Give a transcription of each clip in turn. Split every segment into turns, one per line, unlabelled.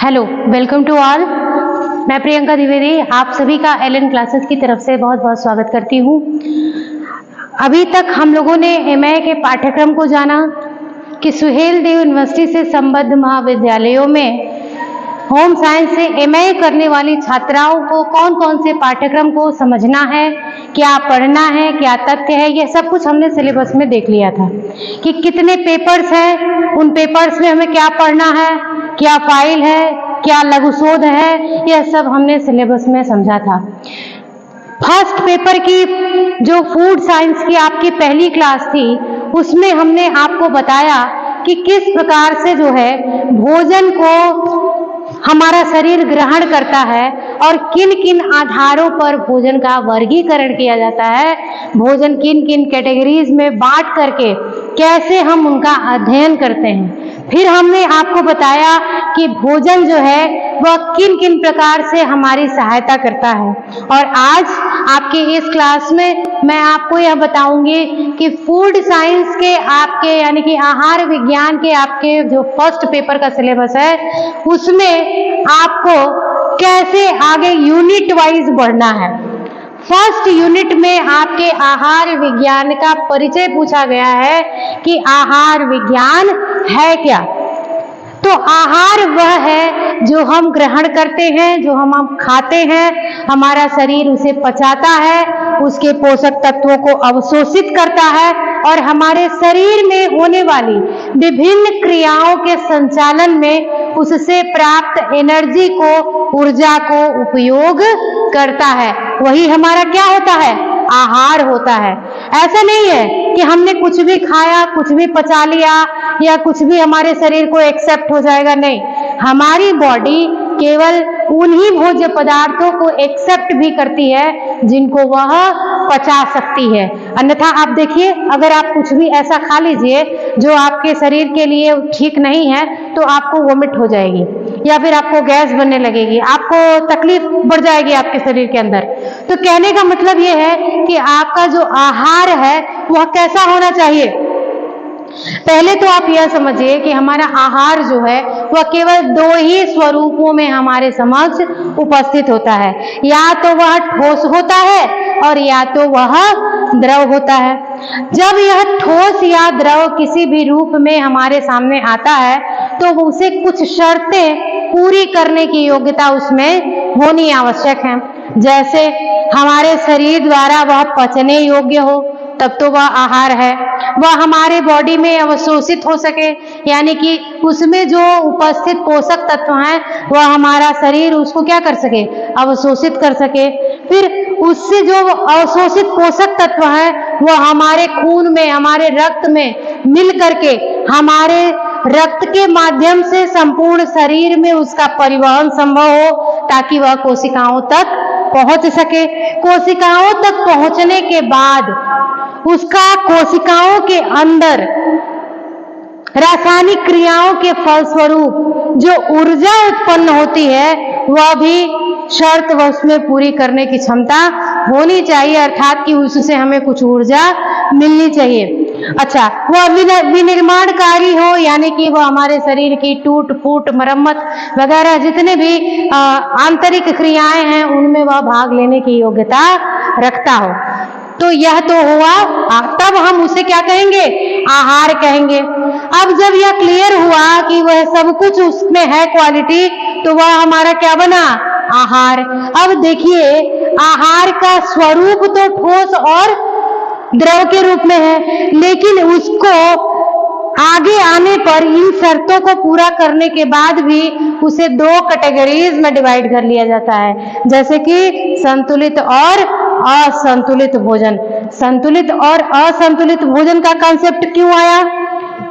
Hello, welcome to all. मैं प्रियंका द्विवेदी आप सभी का एलएन क्लासेस की तरफ से बहुत बहुत स्वागत करती हूँ। अभी तक हम लोगों ने एमए के पाठ्यक्रम को जाना कि सुहेल देव यूनिवर्सिटी से संबद्ध महाविद्यालयों में होम साइंस से एमए करने वाली छात्राओं को कौन कौन से पाठ्यक्रम को समझना है, क्या पढ़ना है, क्या तथ्य है, यह सब कुछ हमने सिलेबस में देख लिया था कि कितने पेपर्स हैं, उन पेपर्स में हमें क्या पढ़ना है, क्या फाइल है, क्या लघु शोध है, यह सब हमने सिलेबस में समझा था। फर्स्ट पेपर की जो फूड साइंस की आपकी पहली क्लास थी उसमें हमने आपको बताया कि किस प्रकार से जो है भोजन को हमारा शरीर ग्रहण करता है और किन किन आधारों पर भोजन का वर्गीकरण किया जाता है, भोजन किन किन कैटेगरीज में बांट करके कैसे हम उनका अध्ययन करते हैं। फिर हमने आपको बताया कि भोजन जो है वह किन किन प्रकार से हमारी सहायता करता है। और आज आपके इस क्लास में मैं आपको यह बताऊंगी कि फूड साइंस के आपके यानी कि आहार विज्ञान के आपके जो फर्स्ट पेपर का सिलेबस है उसमें आपको कैसे आगे यूनिट वाइज बढ़ना है। फर्स्ट यूनिट में आपके आहार विज्ञान का परिचय पूछा गया है कि आहार विज्ञान है क्या। तो आहार वह है जो हम ग्रहण करते हैं, जो हम खाते हैं, हमारा शरीर उसे पचाता है, उसके पोषक तत्वों को अवशोषित करता है और हमारे शरीर में होने वाली विभिन्न क्रियाओं के संचालन में उससे प्राप्त एनर्जी को, ऊर्जा को उपयोग करता है। वही हमारा क्या होता है? आहार होता है। ऐसा नहीं है कि हमने कुछ भी खाया, कुछ भी पचा लिया या कुछ भी हमारे शरीर को एक्सेप्ट हो जाएगा, नहीं। हमारी बॉडी केवल उन्हीं भोज्य पदार्थों को एक्सेप्ट भी करती है जिनको वह पचा सकती है। अन्यथा आप देखिए, अगर आप कुछ भी ऐसा खा लीजिए जो आपके शरीर के लिए ठीक नहीं है तो आपको वोमिट हो जाएगी या फिर आपको गैस बनने लगेगी, आपको तकलीफ बढ़ जाएगी आपके शरीर के अंदर। तो कहने का मतलब ये है कि आपका जो आहार है वह कैसा होना चाहिए। पहले तो आप यह समझिए कि हमारा आहार जो है वह केवल दो ही स्वरूपों में हमारे समक्ष उपस्थित होता है, या तो वह ठोस होता है और या तो वह द्रव होता है। जब यह ठोस या द्रव किसी भी रूप में हमारे सामने आता है तो उसे कुछ शर्तें पूरी करने की योग्यता उसमें होनी आवश्यक है। जैसे हमारे शरीर द्वारा वह पचने योग्य हो, तब तो वह आहार है। वह हमारे बॉडी में अवशोषित हो सके, यानी कि उसमें जो उपस्थित पोषक तत्व हैं वह हमारा शरीर उसको क्या कर सके? अवशोषित कर सके। फिर उससे जो अवशोषित पोषक तत्व हैं वह हमारे खून में, हमारे रक्त में मिल करके हमारे रक्त के माध्यम से संपूर्ण शरीर में उसका परिवहन संभव हो ताकि वह कोशिकाओं तक पहुंच सके। कोशिकाओं तक पहुंचने के बाद उसका कोशिकाओं के अंदर रासायनिक क्रियाओं के फलस्वरूप जो ऊर्जा उत्पन्न होती है वह भी शर्त वह उसमें पूरी करने की क्षमता होनी चाहिए, अर्थात कि उससे हमें कुछ ऊर्जा मिलनी चाहिए। अच्छा, वह विनिर्माणकारी हो, यानी कि वह हमारे शरीर की टूट फूट, मरम्मत वगैरह जितने भी आंतरिक क्रियाएं हैं उनमें वह भाग लेने की योग्यता रखता हो। तो यह तो हुआ, तब हम उसे क्या कहेंगे? आहार कहेंगे। अब जब यह क्लियर हुआ कि वह सब कुछ उसमें है क्वालिटी, तो वह हमारा क्या बना? आहार। अब देखिए, आहार का स्वरूप तो ठोस और द्रव के रूप में है, लेकिन उसको आगे आने पर इन शर्तों को पूरा करने के बाद भी उसे दो कैटेगरीज में डिवाइड कर लिया जाता है, जैसे कि संतुलित और असंतुलित भोजन। संतुलित और असंतुलित भोजन का कॉन्सेप्ट क्यों आया?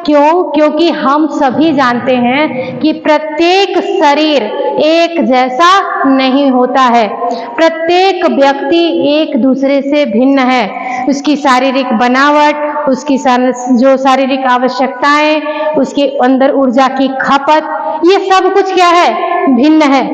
क्योंकि हम सभी जानते हैं कि प्रत्येक शरीर एक जैसा नहीं होता है। प्रत्येक व्यक्ति एक दूसरे से भिन्न है। उसकी शारीरिक बनावट, उसकी जो शारीरिक आवश्यकताएं, उसके अंदर ऊर्जा की खपत, ये सब कुछ क्या है? भिन्न है।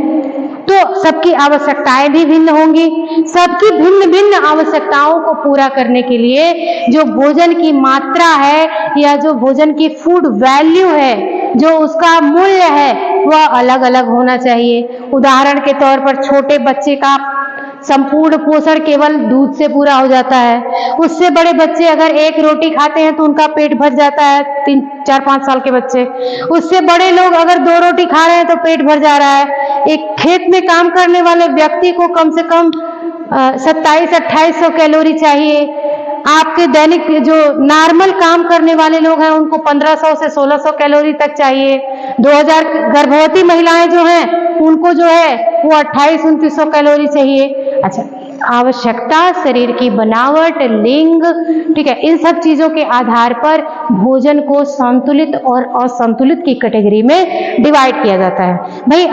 तो सबकी आवश्यकताएं भी भिन्न होंगी। सबकी भिन्न भिन्न आवश्यकताओं को पूरा करने के लिए जो भोजन की मात्रा है या जो भोजन की फूड वैल्यू है जो उसका मूल्य है वह अलग अलग होना चाहिए। उदाहरण के तौर पर छोटे बच्चे का संपूर्ण पोषण केवल दूध से पूरा हो जाता है। उससे बड़े बच्चे अगर एक रोटी खाते हैं तो उनका पेट भर जाता है, 3, 4, 5 साल के बच्चे। उससे बड़े लोग अगर 2 रोटी खा रहे हैं तो पेट भर जा रहा है। एक खेत में काम करने वाले व्यक्ति को कम से कम 2700-2800 कैलोरी चाहिए। आपके दैनिक जो नॉर्मल काम करने वाले लोग हैं उनको 1500 से 1600 कैलोरी तक चाहिए। 2000 गर्भवती महिलाएं जो हैं उनको जो है वो 2800-2900 कैलोरी चाहिए। अच्छा, आवश्यकता, शरीर की बनावट, लिंग, ठीक है, इन सब चीजों के आधार पर भोजन को संतुलित और असंतुलित की कैटेगरी में डिवाइड किया जाता है। भाई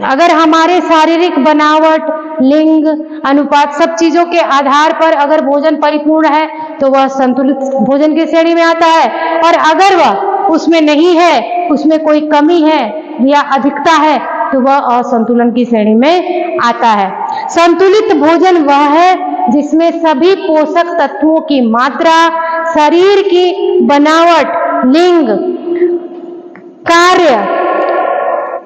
अगर हमारे शारीरिक बनावट, लिंग, अनुपात, सब चीजों के आधार पर अगर भोजन परिपूर्ण है तो वह संतुलित भोजन की श्रेणी में आता है, और अगर वह उसमें नहीं है, उसमें कोई कमी है या अधिकता है तो वह असंतुलन की श्रेणी में आता है। संतुलित भोजन वह है जिसमें सभी पोषक तत्वों की मात्रा, शरीर की बनावट, लिंग, कार्य,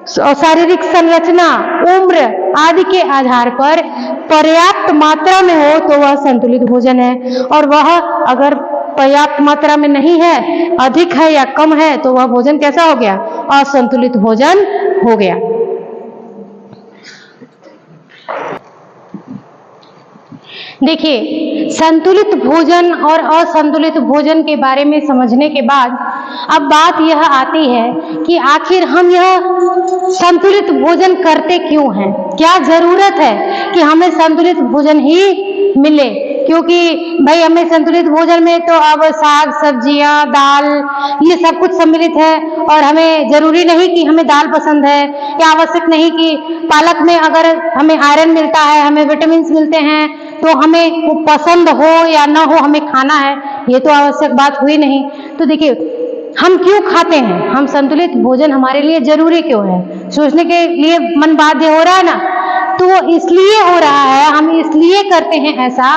शारीरिक संरचना, उम्र आदि के आधार पर पर्याप्त मात्रा में हो तो वह संतुलित भोजन है, और वह अगर पर्याप्त मात्रा में नहीं है, अधिक है या कम है, तो वह भोजन कैसा हो गया? असंतुलित भोजन हो गया। देखिए, संतुलित भोजन और असंतुलित भोजन के बारे में समझने के बाद अब बात यह आती है कि आखिर हम यह संतुलित भोजन करते क्यों हैं? क्या जरूरत है कि हमें संतुलित भोजन ही मिले? क्योंकि भाई हमें संतुलित भोजन में तो अब साग, सब्जियां, दाल, ये सब कुछ सम्मिलित है, और हमें जरूरी नहीं कि हमें दाल पसंद है, या आवश्यक नहीं कि पालक में अगर हमें आयरन मिलता है, हमें विटामिन मिलते हैं, तो हमें वो पसंद हो या ना हो हमें खाना है, ये तो आवश्यक बात हुई नहीं। तो देखिए, हम क्यों खाते हैं? हम संतुलित भोजन हमारे लिए जरूरी क्यों है? सोचने के लिए मन बाध्य हो रहा है ना? तो इसलिए हो रहा है, हम इसलिए करते हैं ऐसा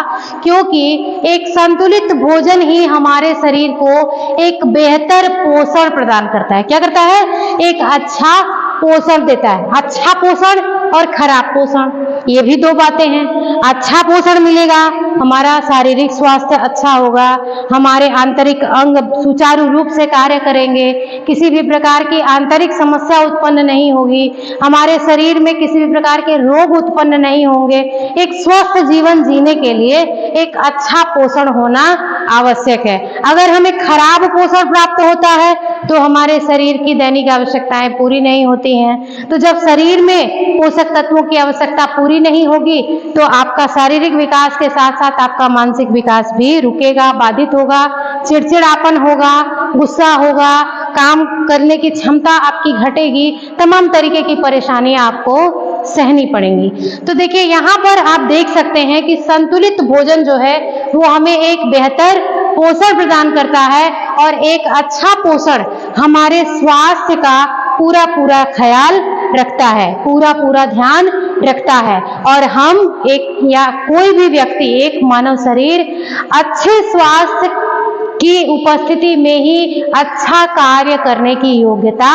क्योंकि एक संतुलित भोजन ही हमारे शरीर को एक बेहतर पोषण प्रदान करता है। क्या करता है? एक अच्छा पोषण देता है। अच्छा पोषण और खराब पोषण, ये भी दो बातें हैं। अच्छा पोषण मिलेगा, हमारा शारीरिक स्वास्थ्य अच्छा होगा, हमारे आंतरिक अंग सुचारू रूप से कार्य करेंगे, किसी भी प्रकार की आंतरिक समस्या उत्पन्न नहीं होगी, हमारे शरीर में किसी भी प्रकार के रोग उत्पन्न नहीं होंगे। एक स्वस्थ जीवन जीने के लिए एक अच्छा पोषण होना आवश्यक है। अगर हमें खराब पोषण प्राप्त होता है तो हमारे शरीर की दैनिक आवश्यकताएं पूरी नहीं होती हैं। तो जब शरीर में पोषक तत्वों की आवश्यकता पूरी नहीं होगी तो आपका शारीरिक विकास के साथ साथ आपका मानसिक विकास भी रुकेगा, बाधित होगा, चिड़चिड़ापन होगा, गुस्सा होगा, काम करने की क्षमता आपकी घटेगी, तमाम तरीके की परेशानियां आपको सहनी पड़ेंगी। तो देखिए, यहाँ पर आप देख सकते हैं कि संतुलित भोजन जो है वो हमें एक बेहतर पोषण प्रदान करता है, और एक अच्छा पोषण हमारे स्वास्थ्य का पूरा ख्याल रखता है, पूरा ध्यान रखता है, और हम एक या कोई भी व्यक्ति, एक मानव शरीर अच्छे स्वास्थ्य की उपस्थिति में ही अच्छा कार्य करने की योग्यता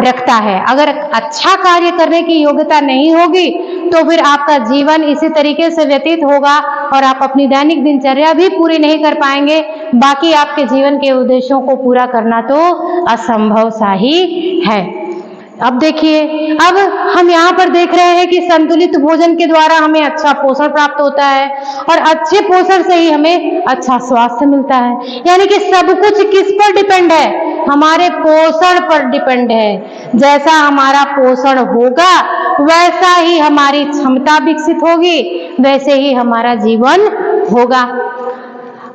रखता है। अगर अच्छा कार्य करने की योग्यता नहीं होगी तो फिर आपका जीवन इसी तरीके से व्यतीत होगा और आप अपनी दैनिक दिनचर्या भी पूरी नहीं कर पाएंगे। बाकी आपके जीवन के उद्देश्यों को पूरा करना तो असंभव सा ही है। अब देखिए, अब हम यहाँ पर देख रहे हैं कि संतुलित भोजन के द्वारा हमें अच्छा पोषण प्राप्त होता है, और अच्छे पोषण से ही हमें अच्छा स्वास्थ्य मिलता है। यानी कि सब कुछ किस पर डिपेंड है? हमारे पोषण पर डिपेंड है। जैसा हमारा पोषण होगा वैसा ही हमारी क्षमता विकसित होगी, वैसे ही हमारा जीवन होगा।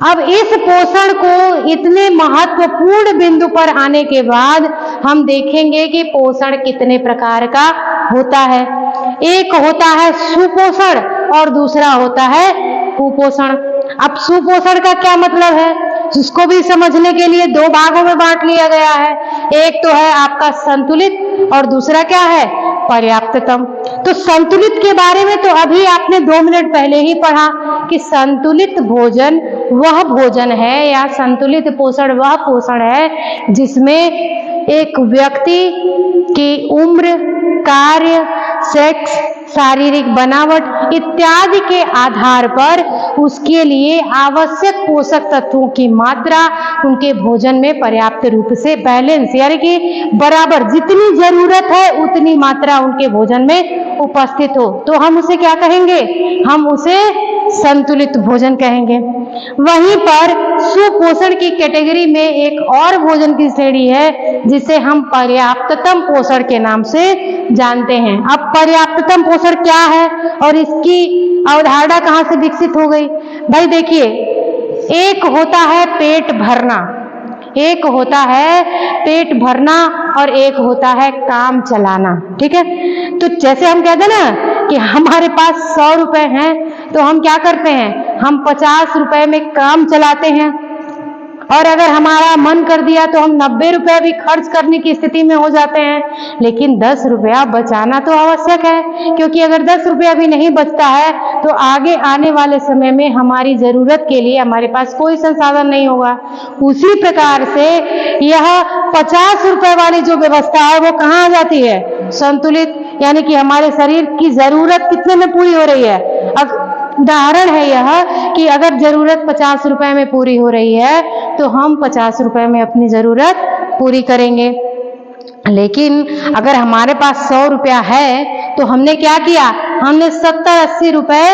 अब इस पोषण को इतने महत्वपूर्ण बिंदु पर आने के बाद हम देखेंगे कि पोषण कितने प्रकार का होता है। एक होता है सुपोषण और दूसरा होता है कुपोषण। अब सुपोषण का क्या मतलब है, जिसको भी समझने के लिए दो भागों में बांट लिया गया है। एक तो है आपका संतुलित और दूसरा क्या है? पर्याप्ततम। तो संतुलित के बारे में तो अभी आपने 2 मिनट पहले ही पढ़ा कि संतुलित भोजन वह भोजन है या संतुलित पोषण वह पोषण है जिसमें एक व्यक्ति की उम्र, कार्य, सेक्स, शारीरिक बनावट इत्यादि के आधार पर उसके लिए आवश्यक पोषक तत्वों की मात्रा उनके भोजन में पर्याप्त रूप से बैलेंस, यानी कि बराबर जितनी जरूरत है उतनी मात्रा उनके भोजन में उपस्थित हो, तो हम उसे क्या कहेंगे? हम उसे संतुलित भोजन कहेंगे। वहीं पर सुपोषण की कैटेगरी में एक और भोजन की श्रेणी है जिसे हम पर्याप्ततम पोषण के नाम से जानते हैं। अब पर्याप्ततम पोषण क्या है और इसकी अवधारणा कहाँ से विकसित हो गई? भाई देखिए, एक होता है पेट भरना, एक होता है पेट भरना और एक होता है काम चलाना। ठीक है, तो जैसे हम कहते हैं ना कि हमारे पास 100 रुपए हैं तो हम क्या करते हैं? हम 50 रुपए में काम चलाते हैं, और अगर हमारा मन कर दिया तो हम 90 रुपए भी खर्च करने की स्थिति में हो जाते हैं। लेकिन 10 रुपया बचाना तो आवश्यक है, क्योंकि अगर 10 रुपया भी नहीं बचता है तो आगे आने वाले समय में हमारी जरूरत के लिए हमारे पास कोई संसाधन नहीं होगा। उसी प्रकार से यह 50 रुपए वाली जो व्यवस्था है वो कहाँ आ जाती है? संतुलित, यानी कि हमारे शरीर की जरूरत कितने में पूरी हो रही है। अब उदाहरण है यह कि अगर जरूरत 50 रुपए में पूरी हो रही है तो हम 50 रुपए में अपनी जरूरत पूरी करेंगे। लेकिन अगर हमारे पास 100 रुपया है तो हमने क्या किया? हमने 70-80 रुपए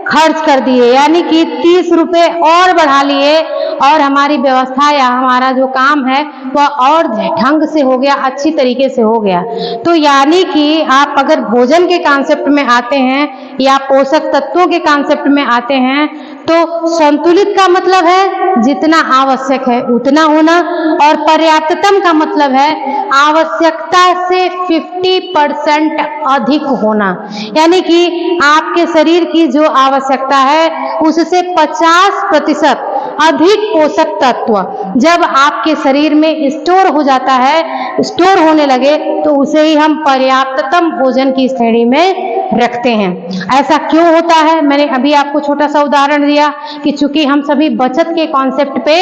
खर्च कर दिए, यानी कि 30 रुपए और बढ़ा लिए, और हमारी व्यवस्था या हमारा जो काम है वह और ढंग से हो गया, अच्छी तरीके से हो गया। तो यानी कि आप अगर भोजन के कॉन्सेप्ट में आते हैं या पोषक तत्वों के कॉन्सेप्ट में आते हैं तो संतुलित का मतलब है जितना आवश्यक है उतना होना, और पर्याप्ततम का मतलब है आवश्यकता से 50% अधिक होना, यानी कि आपके शरीर की जो आवश्यकता है उससे 50% अधिक पोषक तत्व जब आपके शरीर में स्टोर हो जाता है, स्टोर होने लगे, तो उसे ही हम पर्याप्ततम भोजन की श्रेणी में रखते हैं। ऐसा क्यों होता है? मैंने अभी आपको छोटा सा उदाहरण दिया कि चूंकि हम सभी बचत के कॉन्सेप्ट पे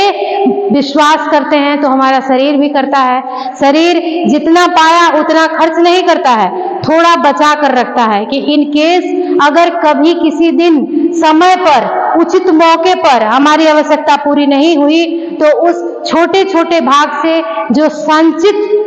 विश्वास करते हैं तो हमारा शरीर भी करता है। शरीर जितना पाया उतना खर्च नहीं करता है, थोड़ा बचा कर रखता है कि इन केस अगर कभी किसी दिन समय पर उचित मौके पर हमारी आवश्यकता पूरी नहीं हुई तो उस छोटे छोटे भाग से जो संचित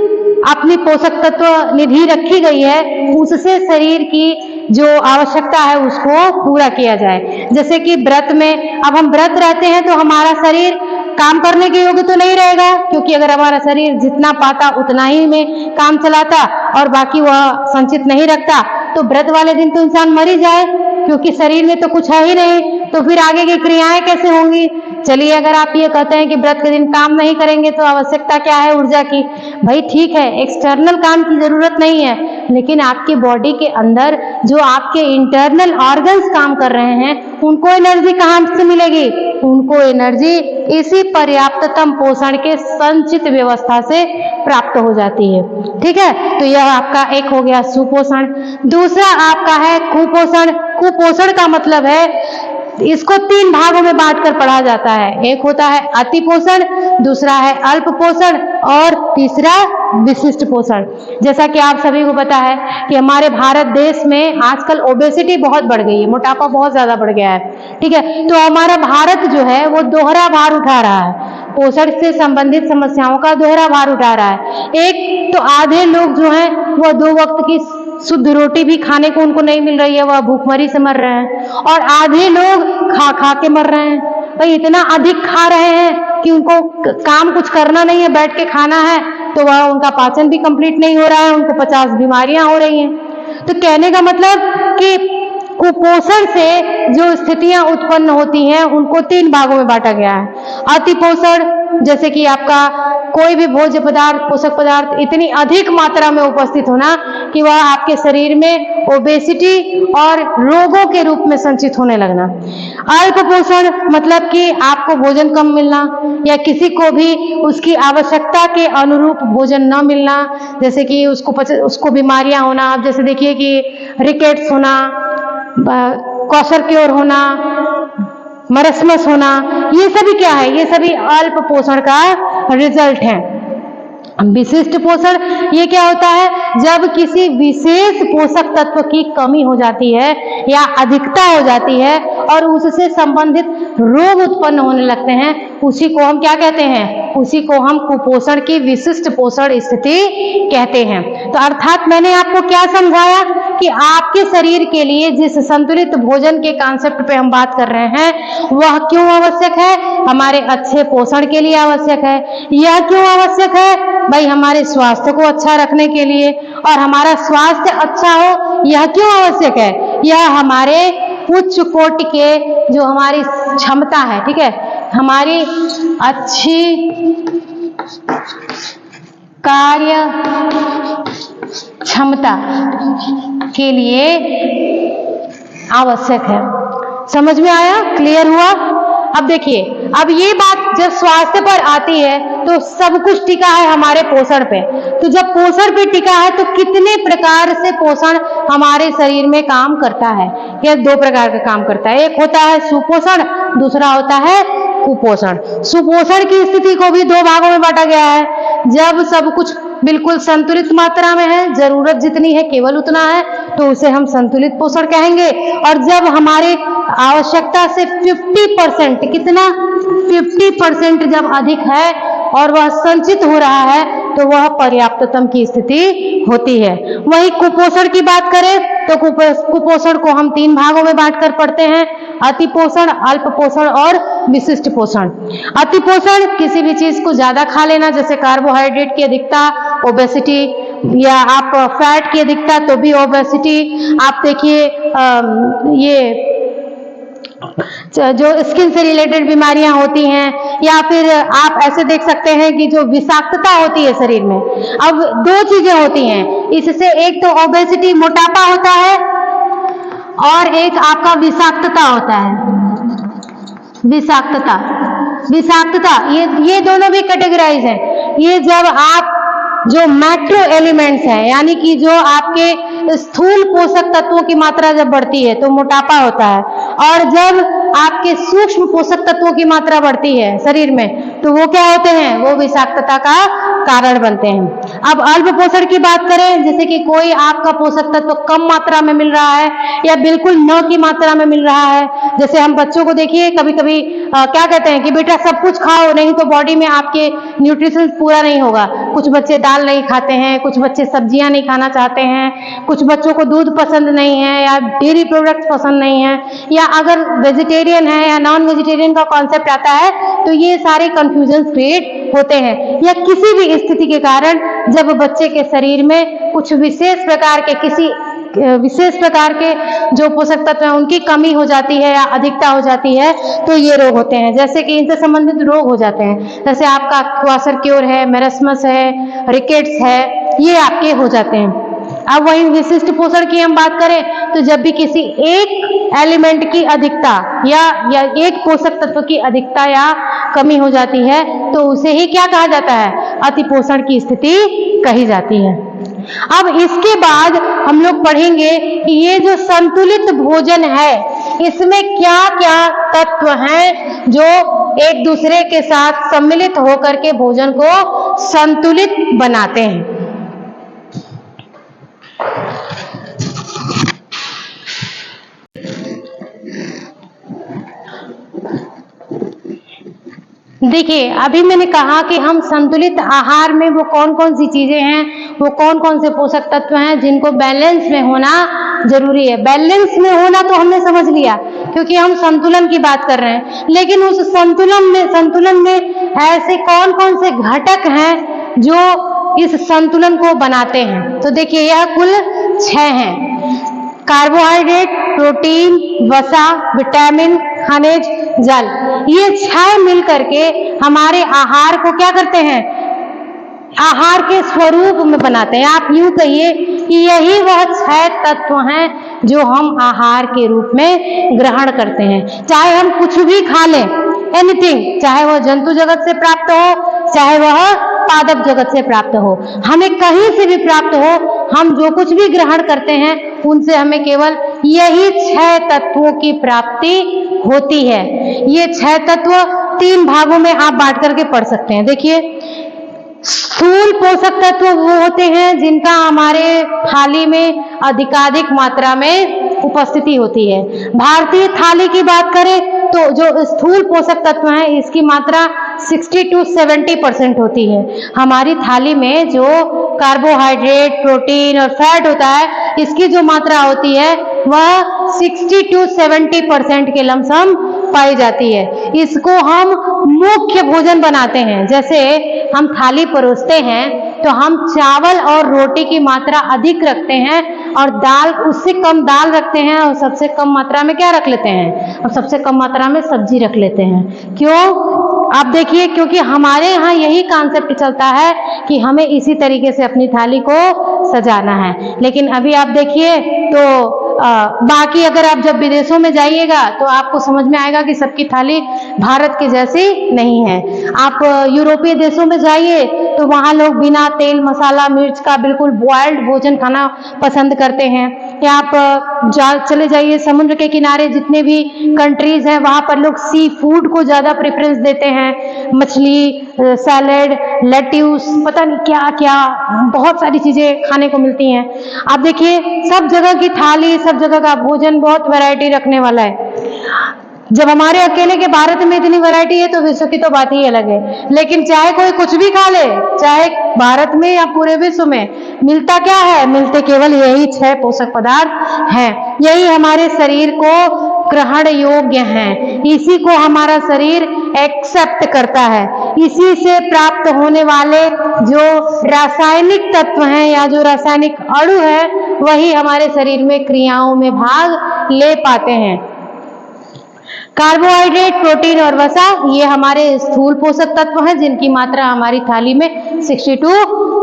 अपनी पोषक तत्व निधि रखी गई है उससे शरीर की जो आवश्यकता है उसको पूरा किया जाए। जैसे कि व्रत में, अब हम व्रत रहते हैं तो हमारा शरीर काम करने के योग्य तो नहीं रहेगा, क्योंकि अगर हमारा शरीर जितना पाता उतना ही में काम चलाता और बाकी वह संचित नहीं रखता तो व्रत वाले दिन तो इंसान मर ही जाए, क्योंकि शरीर में तो कुछ है ही नहीं, तो फिर आगे की क्रियाएं कैसे होंगी? चलिए, अगर आप ये कहते हैं कि व्रत के दिन काम नहीं करेंगे तो आवश्यकता क्या है ऊर्जा की? भाई ठीक है, एक्सटर्नल काम की जरूरत नहीं है, लेकिन आपकी बॉडी के अंदर जो आपके इंटरनल ऑर्गन्स काम कर रहे हैं उनको एनर्जी कहाँ से मिलेगी? उनको एनर्जी इसी पर्याप्ततम पोषण के संचित व्यवस्था से प्राप्त हो जाती है। ठीक है, तो यह आपका एक हो गया सुपोषण। दूसरा आपका है कुपोषण। कुपोषण का मतलब है, इसको 3 भागों में बांटकर पढ़ा जाता है। एक होता है अति पोषण, दूसरा है अल्प पोषण और तीसरा विशिष्ट पोषण। जैसा कि आप सभी को पता है कि हमारे भारत देश में आजकल ओबेसिटी बहुत बढ़ गई है, मोटापा बहुत ज्यादा बढ़ गया है। ठीक है, तो हमारा भारत जो है वो दोहरा भार उठा रहा है, पोषण से संबंधित समस्याओं का दोहरा भार उठा रहा है। एक तो आधे लोग जो हैं वो 2 वक्त की शुद्ध रोटी भी खाने को उनको नहीं मिल रही है, वह भूखमरी से मर रहे हैं, और आधे लोग खा खा के मर रहे हैं। भाई इतना अधिक खा रहे हैं कि उनको काम कुछ करना नहीं है, बैठ के खाना है, तो वह उनका पाचन भी कंप्लीट नहीं हो रहा है, उनको 50 बीमारियां हो रही हैं। तो कहने का मतलब कि कुपोषण से जो स्थितियां उत्पन्न होती हैं उनको 3 भागों में बांटा गया है। अति पोषण, जैसे कि आपका कोई भी भोज्य पदार्थ, पोषक पदार्थ इतनी अधिक मात्रा में उपस्थित होना कि वह आपके शरीर में ओबेसिटी और रोगों के रूप में संचित होने लगना। अल्प पोषण मतलब कि आपको भोजन कम मिलना या किसी को भी उसकी आवश्यकता के अनुरूप भोजन न मिलना, जैसे कि उसको बीमारियां होना। अब जैसे देखिए कि रिकेट्स होना, क्वाशरक्योर होना, मरस्मस होना, ये सभी क्या है? ये सभी अल्प पोषण का रिजल्ट है। विशिष्ट पोषण ये क्या होता है? जब किसी विशेष पोषक तत्व की कमी हो जाती है या अधिकता हो जाती है और उससे संबंधित रोग उत्पन्न होने लगते हैं, उसी को हम क्या कहते हैं? उसी को हम कुपोषण की विशिष्ट पोषण स्थिति कहते हैं। तो अर्थात मैंने आपको क्या समझाया कि आपके शरीर के लिए जिस संतुलित भोजन के कॉन्सेप्ट पे हम बात कर रहे हैं वह क्यों आवश्यक है? हमारे अच्छे पोषण के लिए आवश्यक है। यह क्यों आवश्यक है? भाई हमारे स्वास्थ्य को अच्छा रखने के लिए, और हमारा स्वास्थ्य अच्छा हो यह क्यों आवश्यक है? यह हमारे उच्च कोटि के जो हमारी क्षमता है, ठीक है, हमारी अच्छी कार्य क्षमता के लिए आवश्यक है। समझ में आया? क्लियर हुआ? अब देखिए, अब ये बात जब स्वास्थ्य पर आती है तो सब कुछ टिका है हमारे पोषण पे। तो जब पोषण पे टिका है तो कितने प्रकार से पोषण हमारे शरीर में काम करता है? यह दो प्रकार का काम करता है। एक होता है सुपोषण, दूसरा होता है कुपोषण। सुपोषण की स्थिति को भी दो भागों में बांटा गया है। जब सब कुछ बिल्कुल संतुलित मात्रा में है, जरूरत जितनी है केवल उतना है, तो उसे हम संतुलित पोषण कहेंगे। और जब हमारे आवश्यकता से 50%, कितना? 50% जब अधिक है और वह संचित हो रहा है तो वह पर्याप्ततम की स्थिति होती है। वही कुपोषण की बात करें तो कुपोषण को हम 3 भागों में बांटकर पढ़ते हैं: अति पोषण, अल्प पोषण और विशिष्ट पोषण। अति पोषण किसी भी चीज को ज्यादा खा लेना, जैसे कार्बोहाइड्रेट की अधिकता, ओबेसिटी, या आप फैट की अधिकता तो भी ओबेसिटी। आप देखिए ये जो स्किन से रिलेटेड बीमारियां होती हैं, या फिर आप ऐसे देख सकते हैं कि जो विषाक्तता होती है शरीर में। अब 2 चीजें होती हैं इससे, एक तो ओबेसिटी, मोटापा होता है, और एक आपका विषाक्तता होता है। विषाक्तता ये दोनों भी कैटेगराइज हैं। ये जब आप जो मैक्रो एलिमेंट्स हैं, यानी कि जो आपके स्थूल पोषक तत्वों की मात्रा जब बढ़ती है तो मोटापा होता है, और जब आपके सूक्ष्म पोषक तत्वों की मात्रा बढ़ती है शरीर में तो वो क्या होते हैं? वो विषाक्तता का कारण बनते हैं। अब अल्प पोषण की बात करें, जैसे कि कोई आपका पोषक तत्व कम मात्रा में मिल रहा है या बिल्कुल न की मात्रा में मिल रहा है। जैसे हम बच्चों को देखिए, कभी कभी क्या कहते हैं कि बेटा सब कुछ खाओ, नहीं तो बॉडी में आपके न्यूट्रिशन पूरा नहीं होगा। कुछ बच्चे दाल नहीं खाते हैं, कुछ बच्चे सब्जियां नहीं खाना चाहते हैं, कुछ बच्चों को दूध पसंद नहीं है या डेयरी प्रोडक्ट्स पसंद नहीं है, या अगर वेजिटेरियन है या नॉन वेजिटेरियन का कॉन्सेप्ट आता है तो ये सारे कंफ्यूजन क्रिएट होते हैं। या किसी भी स्थिति के कारण जब बच्चे के शरीर में कुछ विशेष प्रकार के जो पोषक तत्व हैं उनकी कमी हो जाती है या अधिकता हो जाती है तो ये रोग होते हैं। जैसे कि इनसे संबंधित रोग हो जाते हैं, जैसे आपका क्वासरक्योर है, मेरस्मस है, रिकेट्स है, ये आपके हो जाते हैं। अब वही विशिष्ट पोषण की हम बात करें तो जब भी किसी एक एलिमेंट की अधिकता या एक पोषक तत्व की अधिकता या कमी हो जाती है तो उसे ही क्या कहा जाता है? अति पोषण की स्थिति कही जाती है। अब इसके बाद हम लोग पढ़ेंगे कि ये जो संतुलित भोजन है इसमें क्या क्या तत्व हैं जो एक दूसरे के साथ सम्मिलित होकर के भोजन को संतुलित बनाते हैं। देखिए, अभी मैंने कहा कि हम संतुलित आहार में वो कौन कौन सी चीजें हैं, वो कौन कौन से पोषक तत्व हैं जिनको बैलेंस में होना जरूरी है। बैलेंस में होना तो हमने समझ लिया क्योंकि हम संतुलन की बात कर रहे हैं, लेकिन उस संतुलन में ऐसे कौन कौन से घटक हैं जो इस संतुलन को बनाते हैं। तो देखिए, यह कुल 6 हैं: कार्बोहाइड्रेट, प्रोटीन, वसा, विटामिन, खनिज, जल। ये 6 मिलकर के हमारे आहार को क्या करते हैं? आहार के स्वरूप में बनाते हैं। आप यूं कहिए कि यही वह 6 तत्व हैं जो हम आहार के रूप में ग्रहण करते हैं। चाहे हम कुछ भी खा लें, एनीथिंग, चाहे वह जंतु जगत से प्राप्त हो, चाहे वह पादप जगत से प्राप्त हो, हमें कहीं से भी प्राप्त हो, हम जो कुछ भी ग्रहण करते हैं उनसे हमें केवल यही 6 तत्वों की प्राप्ति होती है। ये 6 तत्व 3 भागों में आप बांट करके पढ़ सकते हैं। देखिए, स्थूल पोषक तत्व वो होते हैं जिनका हमारे थाली में अधिकाधिक मात्रा में उपस्थिति होती है। भारतीय थाली की बात करें तो जो स्थूल पोषक तत्व हैं इसकी मात्रा 60 to 70% होती है। हमारी थाली में जो कार्बोहाइड्रेट, प्रोटीन और फैट होता है, इसकी जो मात्रा होती है वह 60 to 70% के लमसम पाई जाती है। इसको हम मुख्य भोजन बनाते हैं। जैसे हम थाली परोसते हैं तो हम चावल और रोटी की मात्रा अधिक रखते हैं और दाल उससे कम दाल रखते हैं और सबसे कम मात्रा में क्या रख लेते हैं, और सबसे कम मात्रा में सब्जी रख लेते हैं। क्यों? आप देखिए, क्योंकि हमारे यहाँ यही कॉन्सेप्ट चलता है कि हमें इसी तरीके से अपनी थाली को सजाना है। लेकिन अभी आप देखिए तो बाकी अगर आप जब विदेशों में जाइएगा तो आपको समझ में आएगा कि सबकी थाली भारत की जैसी नहीं है। आप यूरोपीय देशों में जाइए तो वहाँ लोग बिना तेल मसाला मिर्च का बिल्कुल बॉइल्ड भोजन खाना पसंद करते हैं। या आप चले जाइए समुद्र के किनारे, जितने भी कंट्रीज हैं वहाँ पर लोग सी फूड को ज़्यादा प्रेफरेंस देते हैं। मछली, सैलेड, लेट्यूस, पता नहीं क्या क्या बहुत सारी चीज़ें खाने को मिलती हैं। आप देखिए सब जगह की थाली, सब जगह का भोजन बहुत वैरायटी रखने वाला है। जब हमारे अकेले के भारत में इतनी वैरायटी है तो विश्व की तो बात ही अलग है। लेकिन चाहे कोई कुछ भी खा ले, चाहे भारत में या पूरे विश्व में, मिलता क्या है? मिलते केवल यही 6 पोषक पदार्थ हैं। यही हमारे शरीर को ग्रहण योग्य हैं, इसी को हमारा शरीर एक्सेप्ट करता है। इसी से प्राप्त होने वाले जो रासायनिक तत्व हैं या जो रासायनिक अणु है वही हमारे शरीर में क्रियाओं में भाग ले पाते हैं। कार्बोहाइड्रेट, प्रोटीन और वसा ये हमारे स्थूल पोषक तत्व हैं जिनकी मात्रा हमारी थाली में 60 to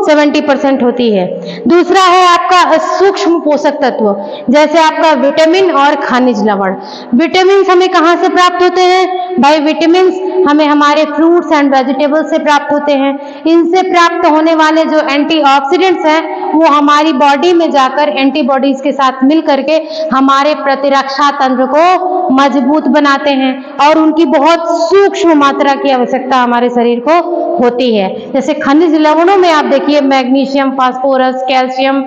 70% होती है। दूसरा है आपका सूक्ष्म पोषक तत्व, जैसे आपका विटामिन और खनिज लवण। विटामिन हमें कहाँ से प्राप्त होते हैं? भाई विटामिन हमें हमारे फ्रूट्स एंड वेजिटेबल्स से प्राप्त होते हैं। इनसे प्राप्त होने वाले जो एंटीऑक्सीडेंट्स हैं वो हमारी बॉडी में जाकर एंटीबॉडीज के साथ मिल करके हमारे प्रतिरक्षा तंत्र को मजबूत बनाते हैं और उनकी बहुत सूक्ष्म मात्रा की आवश्यकता हमारे शरीर को होती है। जैसे खनिज लवणों में आप देखिए मैग्नीशियम, फास्फोरस, कैल्शियम,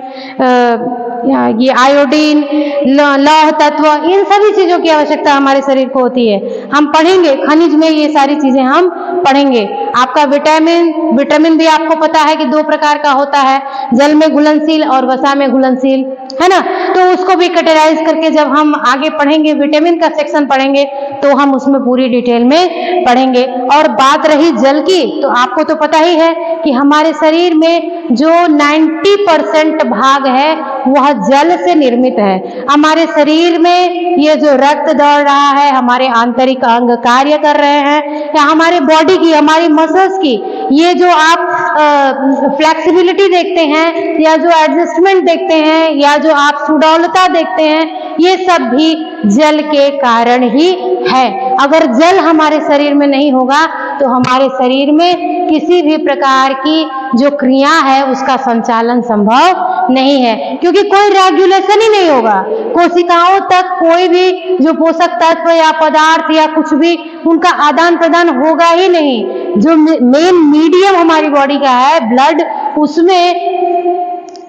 ये आयोडीन, लौह तत्व, इन सभी चीजों की आवश्यकता हमारे शरीर को होती है। हम पढ़ेंगे खनिज में ये सारी चीजें हम पढ़ेंगे। आपका विटामिन भी आपको पता है कि 2 प्रकार का होता है, जल में घुलनशील और वसा में घुलनशील, है ना। तो उसको भी कैटेगराइज करके जब हम आगे पढ़ेंगे, विटामिन का सेक्शन पढ़ेंगे तो हम उसमें पूरी डिटेल में पढ़ेंगे। और बात रही जल की, तो आपको तो पता ही है कि हमारे शरीर में जो 90% भाग है वह जल से निर्मित है। हमारे शरीर में ये जो रक्त दौड़ रहा है, हमारे आंतरिक अंग कार्य कर रहे हैं, या हमारे बॉडी की, हमारी मसल्स की, ये जो आप फ्लेक्सिबिलिटी देखते हैं या जो एडजस्टमेंट देखते हैं या जो आप सुडौलता देखते हैं, ये सब भी जल के कारण ही है। अगर जल हमारे शरीर में नहीं होगा तो हमारे शरीर में किसी भी प्रकार की जो क्रिया है उसका संचालन संभव नहीं है, क्योंकि कोई रेगुलेशन ही नहीं होगा। कोशिकाओं तक कोई भी जो पोषक तत्व या पदार्थ या कुछ भी उनका आदान प्रदान होगा ही नहीं। जो मेन मीडियम हमारी बॉडी का है ब्लड, उसमें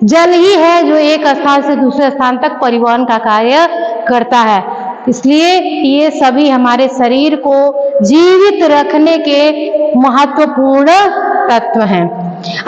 जल ही है जो एक स्थान से दूसरे स्थान तक परिवहन का कार्य करता है। इसलिए ये सभी हमारे शरीर को जीवित रखने के महत्वपूर्ण तत्व हैं।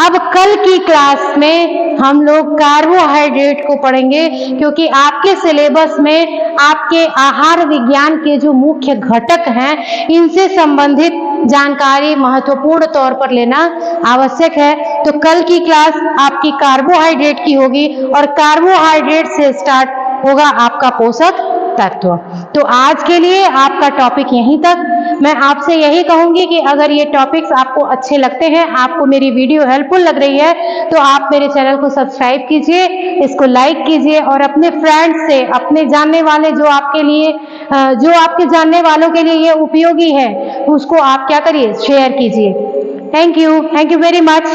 अब कल की क्लास में हम लोग कार्बोहाइड्रेट को पढ़ेंगे, क्योंकि आपके सिलेबस में आपके आहार विज्ञान के जो मुख्य घटक हैं इनसे संबंधित जानकारी महत्वपूर्ण तौर पर लेना आवश्यक है। तो कल की क्लास आपकी कार्बोहाइड्रेट की होगी और कार्बोहाइड्रेट से स्टार्ट होगा आपका पोषक तत्व। तो आज के लिए आपका टॉपिक यहीं तक। मैं आपसे यही कहूंगी कि अगर ये टॉपिक्स आपको अच्छे लगते हैं, आपको मेरी वीडियो हेल्पफुल लग रही है, तो आप मेरे चैनल को सब्सक्राइब कीजिए, इसको लाइक कीजिए और अपने फ्रेंड्स से, अपने जानने वाले जो आपके जानने वालों के लिए ये उपयोगी है, उसको आप क्या करिए, शेयर कीजिए। Thank you very much.